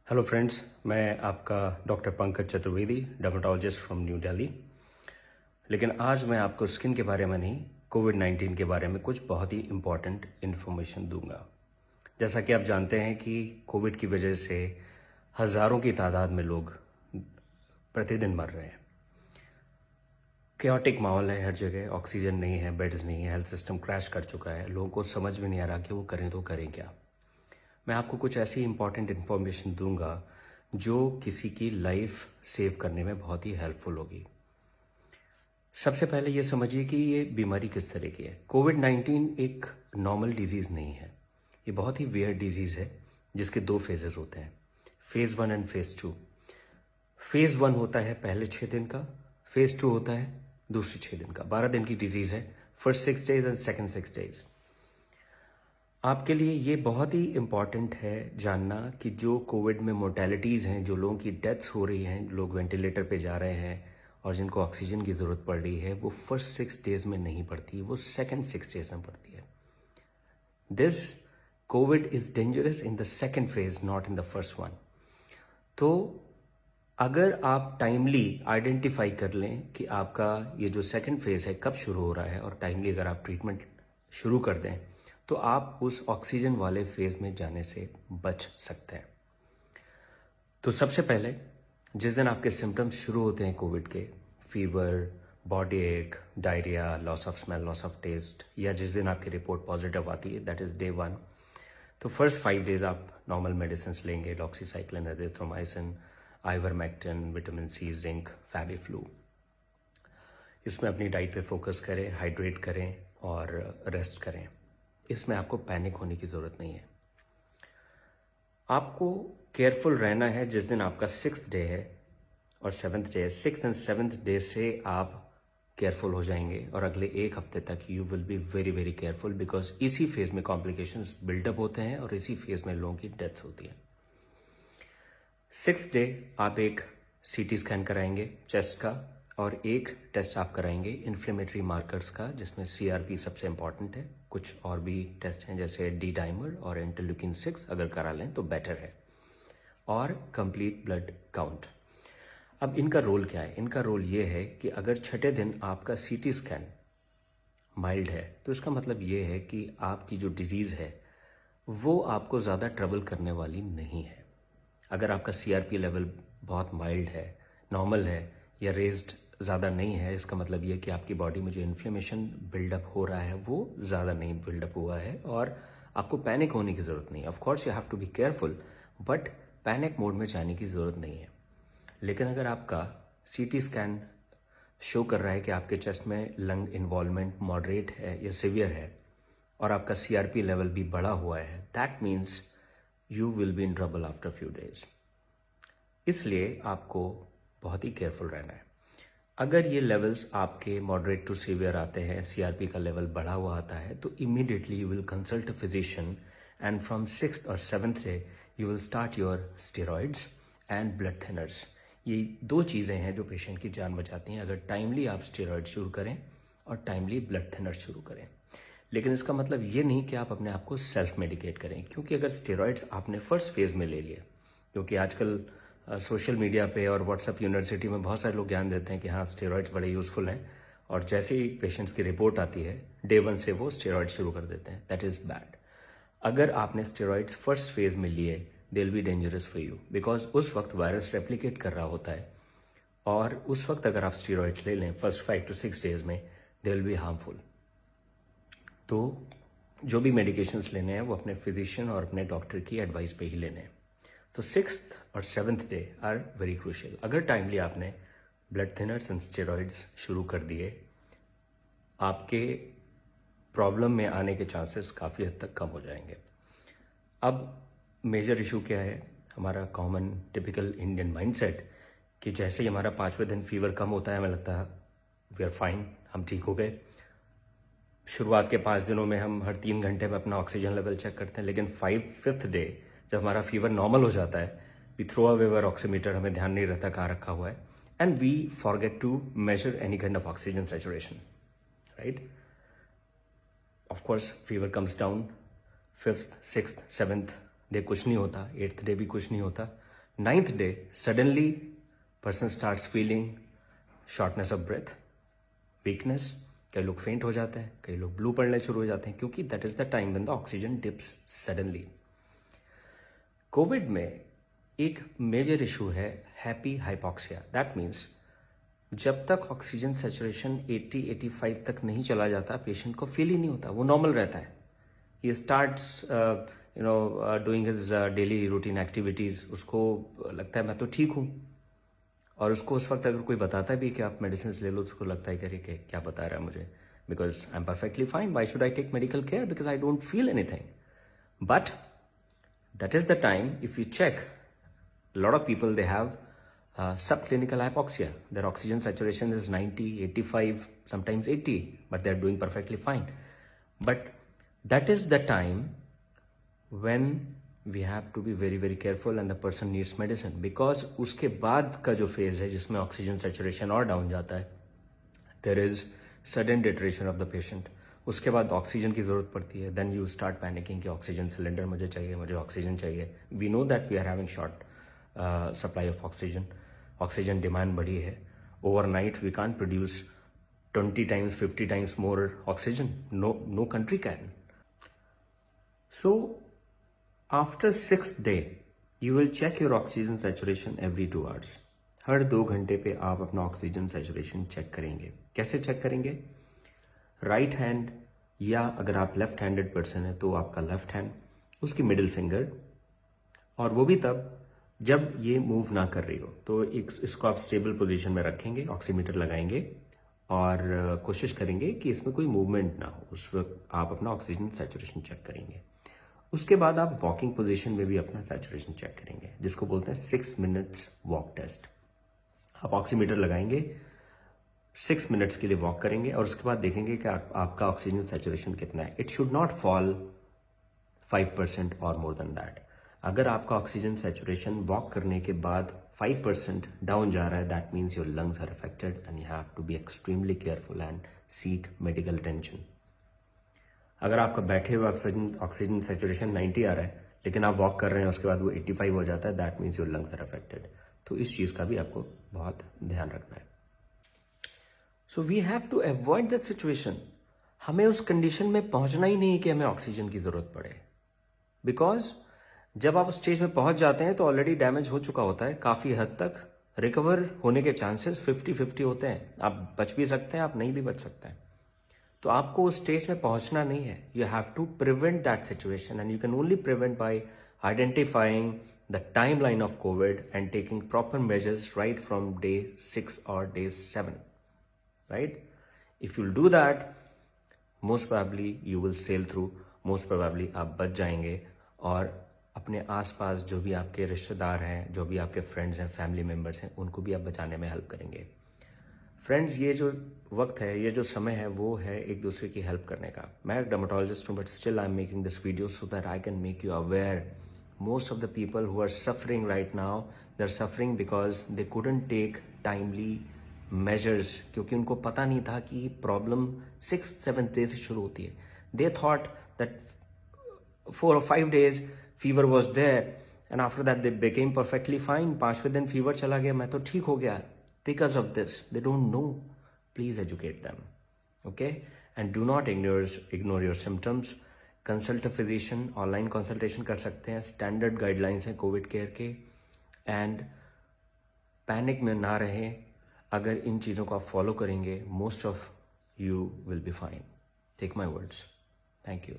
Hello friends, मैं आपका doctor Pankaj Chaturvedi, dermatologist from new Delhi. लेकिन आज मैं आपको स्किन के बारे में नहीं, कोविड-19 के बारे में कुछ बहुत ही इम्पॉर्टेंट इन्फॉर्मेशन दूंगा। जैसा कि आप जानते हैं कि कोविड की वजह से हज़ारों की तादाद में लोग प्रतिदिन मर रहे हैं। केओटिक माहौल है हर जगह, ऑक्सीजन नहीं है, बेड्स नहीं है, हेल्थ सिस्टम क्रैश कर चुका है। लोगों को समझ में नहीं आ रहा कि वो करें तो करें क्या। मैं आपको कुछ ऐसी इंपॉर्टेंट इन्फॉर्मेशन दूंगा जो किसी की लाइफ सेव करने में बहुत ही हेल्पफुल होगी। सबसे पहले ये समझिए कि ये बीमारी किस तरह की है। कोविड-19 एक नॉर्मल डिजीज़ नहीं है। ये बहुत ही वियर्ड डिजीज़ है जिसके 2 फेजेस होते हैं, फेज़ 1 एंड फेज़ 2। फेज़ 1 होता है पहले 6 दिन का, फेज़ 2 होता है दूसरे 6 दिन का। 12 दिन की डिजीज़ है, first 6 days and second 6 days. आपके लिए ये बहुत ही इम्पॉर्टेंट है जानना कि जो कोविड में मोर्टेलिटीज़ हैं, जो लोगों की डेथ्स हो रही हैं, लोग वेंटिलेटर पे जा रहे हैं और जिनको ऑक्सीजन की ज़रूरत पड़ रही है, वो फर्स्ट 6 डेज़ में नहीं पड़ती, वो सेकंड 6 डेज़ में पड़ती है। This Covid is dangerous in the second phase, not in the first one. तो अगर आप टाइमली आइडेंटिफाई कर लें कि आपका ये जो सेकंड फेज है कब शुरू हो रहा है और टाइमली अगर आप ट्रीटमेंट शुरू कर दें तो आप उस ऑक्सीजन वाले फेज में जाने से बच सकते हैं। तो सबसे पहले जिस दिन आपके सिम्टम्स शुरू होते हैं कोविड के, fever, body ache, diarrhoea, loss of smell, loss of taste, या जिस दिन आपकी रिपोर्ट पॉजिटिव आती है, दैट इज़ डे 1, तो फर्स्ट 5 डेज आप नॉर्मल मेडिसिन लेंगे, doxycycline, azithromycin, ivermectin, vitamin C, zinc, Fabiflu. इसमें अपनी डाइट पे फोकस करें, हाइड्रेट करें और रेस्ट करें। इसमें आपको पैनिक होने की ज़रूरत नहीं है। आपको केयरफुल रहना है जिस दिन आपका 6th डे है और 7th डे है। 6th एंड 7th डे से आप केयरफुल हो जाएंगे और अगले 1 हफ्ते तक you will be very very careful, because इसी फेज में कॉम्प्लिकेशंस बिल्डअप होते हैं और इसी फेज में लोगों की डेथ्स होती है। 6th डे आप एक CT स्कैन कराएंगे चेस्ट का और एक टेस्ट आप कराएंगे इन्फ्लेमेटरी मार्कर्स का, जिसमें CRP सबसे इंपॉर्टेंट है। कुछ और भी टेस्ट हैं जैसे डी डाइमर और इंटरल्यूकिन 6, अगर करा लें तो बेटर है, और कंप्लीट ब्लड काउंट। अब इनका रोल क्या है? इनका रोल ये है कि अगर 6ठे दिन आपका CT स्कैन माइल्ड है तो इसका मतलब ये है कि आपकी जो डिजीज़ है वो आपको ज़्यादा ट्रबल करने वाली नहीं है। अगर आपका CRP लेवल बहुत माइल्ड है, नॉर्मल है या रेज्ड ज़्यादा नहीं है, इसका मतलब ये कि आपकी बॉडी में जो इन्फ्लेमेशन बिल्डअप हो रहा है वो ज़्यादा नहीं बिल्डअप हुआ है और आपको पैनिक होने की ज़रूरत नहीं है। Of course you have to be careful, but panic mode में जाने की ज़रूरत नहीं है। लेकिन अगर आपका CT स्कैन शो कर रहा है कि आपके चेस्ट में लंग इन्वॉल्वमेंट मॉडरेट है या सिवियर है और आपका CRP लेवल भी बढ़ा हुआ है, that means you will be in trouble after few days. इसलिए आपको बहुत ही केयरफुल रहना है। अगर ये लेवल्स आपके मॉडरेट टू सीवियर आते हैं, CRP का लेवल बढ़ा हुआ आता है, तो immediately you will consult a physician and from 6th और 7th day you will start your steroids and blood thinners. ये 2 चीज़ें हैं जो पेशेंट की जान बचाती हैं अगर टाइमली आप स्टेरॉइड शुरू करें और टाइमली ब्लड थिनर शुरू करें। लेकिन इसका मतलब ये नहीं कि आप अपने आप को सेल्फ मेडिकेट करें, क्योंकि अगर स्टेरॉइड्स आपने फर्स्ट फेज में ले लिए, क्योंकि आजकल सोशल मीडिया पे और व्हाट्सएप यूनिवर्सिटी में बहुत सारे लोग ज्ञान देते हैं कि हाँ स्टेरॉइड्स बड़े यूज़फुल हैं, और जैसे ही पेशेंट्स की रिपोर्ट आती है डे 1 से वो स्टेरॉइड शुरू कर देते हैं। That is bad. अगर आपने स्टेरॉइड्स फर्स्ट फेज में लिए, they will be dangerous for you, because उस वक्त वायरस रेप्लिकेट कर रहा होता है और उस वक्त अगर आप स्टेरॉइड्स ले लें फर्स्ट 5 to 6 डेज में, दे विल बी हार्मफुल। तो जो भी मेडिकेशंस लेने हैं वो अपने फिजिशियन और अपने डॉक्टर की एडवाइस पे ही लेने हैं। तो 6th और 7th day are very crucial. अगर टाइमली आपने ब्लड थिनर्स एंड स्टेरॉइड्स शुरू कर दिए, आपके प्रॉब्लम में आने के चांसेस काफ़ी हद तक कम हो जाएंगे। अब मेजर इशू क्या है? हमारा कॉमन टिपिकल इंडियन माइंडसेट कि जैसे ही हमारा 5वें दिन फीवर कम होता है हमें लगता है वी आर फाइन, हम ठीक हो गए। शुरुआत के 5 दिनों में हम हर 3 घंटे में अपना ऑक्सीजन लेवल चेक करते हैं, लेकिन 5th डे जब हमारा फीवर नॉर्मल हो जाता है, we throw away our oximeter, हमें ध्यान नहीं रहता कहाँ रखा हुआ है, and we forget to measure any kind of oxygen saturation, right? Of course fever comes down, 5th, 6th, 7th day कुछ नहीं होता, 8th डे भी कुछ नहीं होता, 9th day suddenly person starts feeling shortness of breath, weakness, कई लोग फेंट हो जाते हैं, कई लोग ब्लू पड़ने शुरू हो जाते हैं, क्योंकि that is the time when the oxygen dips suddenly. Covid में एक मेजर इशू है हैप्पी हाइपोक्सिया। दैट मीन्स जब तक ऑक्सीजन सैचुरेशन 80-85 तक नहीं चला जाता, पेशेंट को फील ही नहीं होता, वो नॉर्मल रहता है। He starts doing his daily routine activities, उसको लगता है मैं तो ठीक हूँ। और उसको उस वक्त अगर कोई बताता भी कि आप मेडिसिन ले लो, तो उसको लगता है कि अरे क्या बता रहा है मुझे, because I am perfectly fine, why should I take medical care, because I don't feel anything. But that is the time, if you check, lot of people, they have subclinical hypoxia. Their oxygen saturation is 90, 85, sometimes 80, but they're doing perfectly fine. But that is the time when we have to be very very careful and the person needs medicine, because उसके बाद का जो phase है जिसमें oxygen saturation और down जाता है, there is sudden deterioration of the patient. उसके बाद ऑक्सीजन की ज़रूरत पड़ती है, देन यू स्टार्ट पैनिकिंग कि ऑक्सीजन सिलेंडर मुझे चाहिए, मुझे ऑक्सीजन चाहिए। We know that we are having short supply of oxygen, oxygen demand बढ़ी है। Overnight we can't produce 20 times 50 times more oxygen. No country can. So after 6th day you will check your oxygen saturation every 2 hours. हर 2 घंटे पे आप अपना oxygen saturation check करेंगे। कैसे check करेंगे? Right hand, या अगर आप लेफ्ट हैंडेड पर्सन है तो आपका लेफ्ट हैंड, उसकी मिडिल फिंगर, और वो भी तब जब ये मूव ना कर रही हो। तो इसको आप स्टेबल पोजीशन में रखेंगे, ऑक्सीमीटर लगाएंगे और कोशिश करेंगे कि इसमें कोई मूवमेंट ना हो। उस वक्त आप अपना ऑक्सीजन सैचुरेशन चेक करेंगे। उसके बाद आप वॉकिंग पोजीशन में भी अपना सैचुरेशन चेक करेंगे, जिसको बोलते हैं 6 minutes वॉक टेस्ट। आप ऑक्सीमीटर लगाएंगे, 6 minutes के लिए वॉक करेंगे और उसके बाद देखेंगे कि आपका ऑक्सीजन सैचुरेशन कितना है। इट शुड नॉट फॉल 5% और मोर देन दैट। अगर आपका ऑक्सीजन सैचुरेशन वॉक करने के बाद 5% डाउन जा रहा है, that means your lungs are affected and you have to be extremely careful and seek medical attention. अगर आपका बैठे हुए ऑक्सीजन सैचुरेशन 90 आ रहा है, लेकिन आप वॉक कर रहे हैं उसके बाद वो 85 हो जाता है, that means your lungs are affected. तो इस चीज़ का भी आपको बहुत ध्यान रखना है। So we have to avoid that situation. हमें उस कंडीशन में पहुंचना ही नहीं कि हमें ऑक्सीजन की जरूरत पड़े, बिकॉज जब आप उस स्टेज में पहुंच जाते हैं तो ऑलरेडी डैमेज हो चुका होता है। काफी हद तक रिकवर होने के चांसेस 50-50 होते हैं। आप बच भी सकते हैं, आप नहीं भी बच सकते हैं। तो आपको उस स्टेज में पहुंचना नहीं है। You have to prevent that situation and you can only prevent by identifying the timeline of COVID and taking proper measures right from day 6 or day 7, right? If you'll do that, most probably you will sail through, most probably आप बच जाएंगे और अपने आसपास जो भी आपके रिश्तेदार हैं, जो भी आपके फ्रेंड्स हैं, फैमिली मेम्बर्स हैं, उनको भी आप बचाने में हेल्प करेंगे। फ्रेंड्स, ये जो वक्त है, ये जो समय है, वो है एक दूसरे की हेल्प करने का। मैं एक डर्मेटोलॉजिस्ट हूँ, but still I am making this video so that I can make you aware. Most of the people who are suffering right now, they are suffering because they couldn't take timely measures, क्योंकि उनको पता नहीं था कि problem 6th-7th day से शुरू होती है। They thought that 4 or 5 days fever was there and after that they became perfectly fine. 5वें दिन फीवर चला गया, मैं तो ठीक हो गया। Because of this they don't know. Please educate them, okay? And do not ignore your symptoms. Consult a physician, online consultation कर सकते हैं। स्टैंडर्ड गाइडलाइंस हैं कोविड केयर के, एंड पैनिक में ना रहें। अगर इन चीज़ों को आप फॉलो करेंगे, most of you will be fine. Take my words. Thank you.